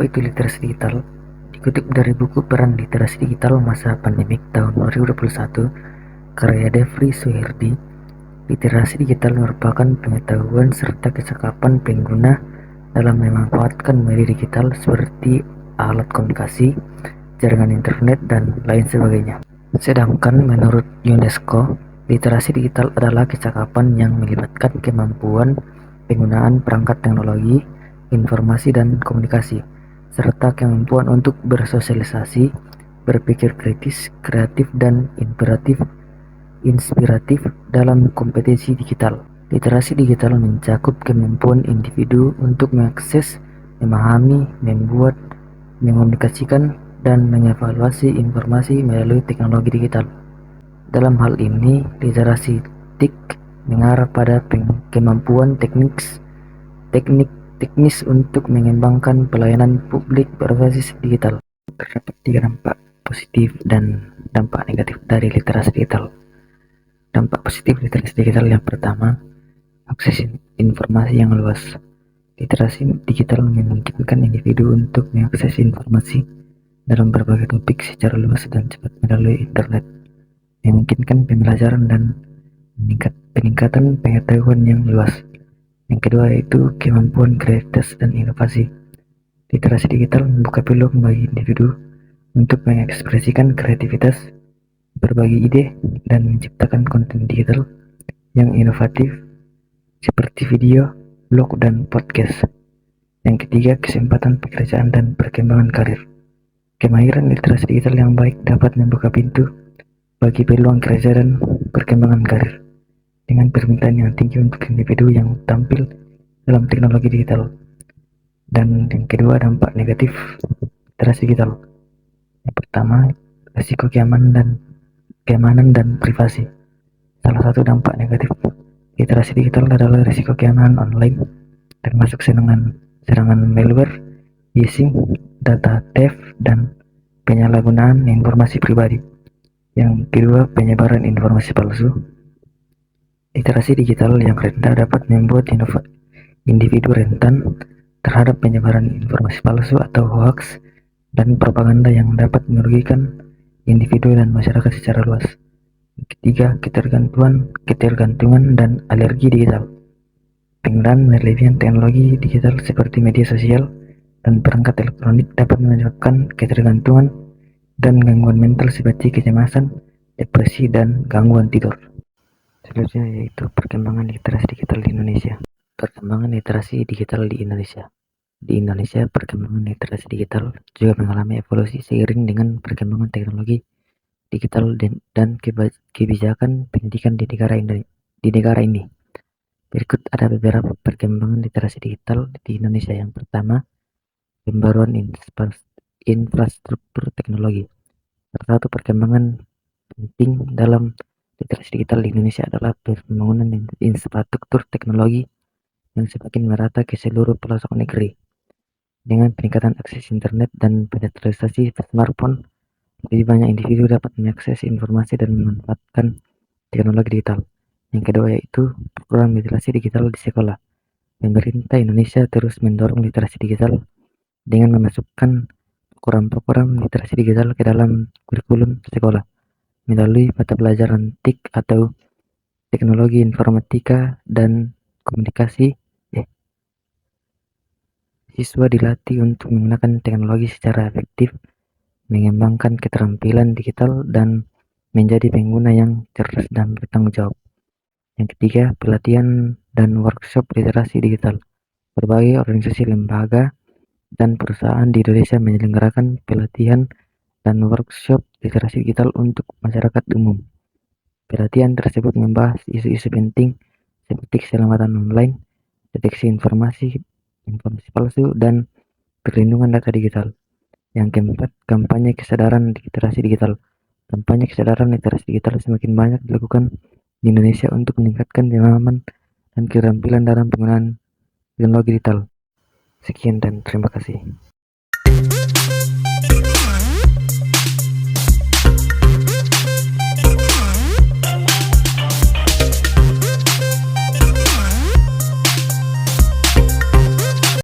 Apa itu literasi digital? Dikutip dari buku Peran Literasi Digital Masa Pandemik tahun 2021, karya Devri Suherdi, literasi digital merupakan pengetahuan serta kecakapan pengguna dalam memanfaatkan media digital seperti alat komunikasi, jaringan internet, dan lain sebagainya. Sedangkan menurut UNESCO, literasi digital adalah kecakapan yang melibatkan kemampuan penggunaan perangkat teknologi, informasi dan komunikasi, serta kemampuan untuk bersosialisasi, berpikir kritis, kreatif dan inspiratif dalam kompetisi digital. Literasi digital mencakup kemampuan individu untuk mengakses, memahami, membuat, mengomunikasikan, dan mengevaluasi informasi melalui teknologi digital. Dalam hal ini, literasi TIK mengarah pada kemampuan teknis untuk mengembangkan pelayanan publik berbasis digital. Terdapat 3 dampak positif dan dampak negatif dari literasi digital. Dampak positif literasi digital yang pertama, akses informasi yang luas. Literasi digital memungkinkan individu untuk mengakses informasi dalam berbagai topik secara luas dan cepat melalui internet, memungkinkan pembelajaran dan peningkatan pengetahuan yang luas. Yang kedua yaitu kemampuan kreativitas dan inovasi. Literasi digital membuka peluang bagi individu untuk mengekspresikan kreativitas, berbagi ide, dan menciptakan konten digital yang inovatif seperti video, blog, dan podcast. Yang ketiga, kesempatan pekerjaan dan perkembangan karir. Kemahiran literasi digital yang baik dapat membuka pintu bagi peluang kerja dan perkembangan karir dengan permintaan yang tinggi untuk individu yang tampil dalam teknologi digital. Dan yang kedua, dampak negatif literasi digital. Yang pertama, risiko keamanan dan privasi. Salah satu dampak negatif literasi digital adalah risiko keamanan online, termasuk serangan malware, phishing, data theft, dan penyalahgunaan informasi pribadi. Yang kedua, penyebaran informasi palsu. Literasi digital yang rendah dapat membuat individu rentan terhadap penyebaran informasi palsu atau hoax dan propaganda yang dapat merugikan individu dan masyarakat secara luas. Ketiga, ketergantungan dan alergi digital. Penggunaan berlebihan teknologi digital seperti media sosial dan perangkat elektronik dapat menyebabkan ketergantungan dan gangguan mental seperti kecemasan, depresi, dan gangguan tidur. Selanjutnya yaitu perkembangan literasi digital di Indonesia. Perkembangan literasi digital di Indonesia. Di Indonesia, perkembangan literasi digital juga mengalami evolusi seiring dengan perkembangan teknologi digital dan kebijakan pendidikan di negara ini. Berikut ada beberapa perkembangan literasi digital di Indonesia. Yang pertama, pembaruan infrastruktur teknologi. Salah satu perkembangan penting dalam literasi digital di Indonesia adalah pembangunan infrastruktur teknologi yang semakin merata ke seluruh pelosok negeri. Dengan peningkatan akses internet dan penetrasi smartphone, lebih banyak individu dapat mengakses informasi dan memanfaatkan teknologi digital. Yang kedua yaitu program literasi digital di sekolah. Pemerintah Indonesia terus mendorong literasi digital dengan memasukkan program-program literasi digital ke dalam kurikulum sekolah melalui mata pelajaran TIK atau teknologi informatika dan komunikasi. Siswa dilatih untuk menggunakan teknologi secara efektif, mengembangkan keterampilan digital, dan menjadi pengguna yang cerdas dan bertanggung jawab. Yang ketiga, pelatihan dan workshop literasi digital. Berbagai organisasi, lembaga, dan perusahaan di Indonesia menyelenggarakan pelatihan dan workshop literasi digital untuk masyarakat umum. Pelatihan tersebut membahas isu-isu penting seperti keselamatan online, deteksi informasi palsu, dan perlindungan data digital. Yang keempat, kampanye kesadaran literasi digital. Kampanye kesadaran literasi digital semakin banyak dilakukan di Indonesia untuk meningkatkan pemahaman dan keterampilan dalam penggunaan teknologi digital. Sekian dan terima kasih.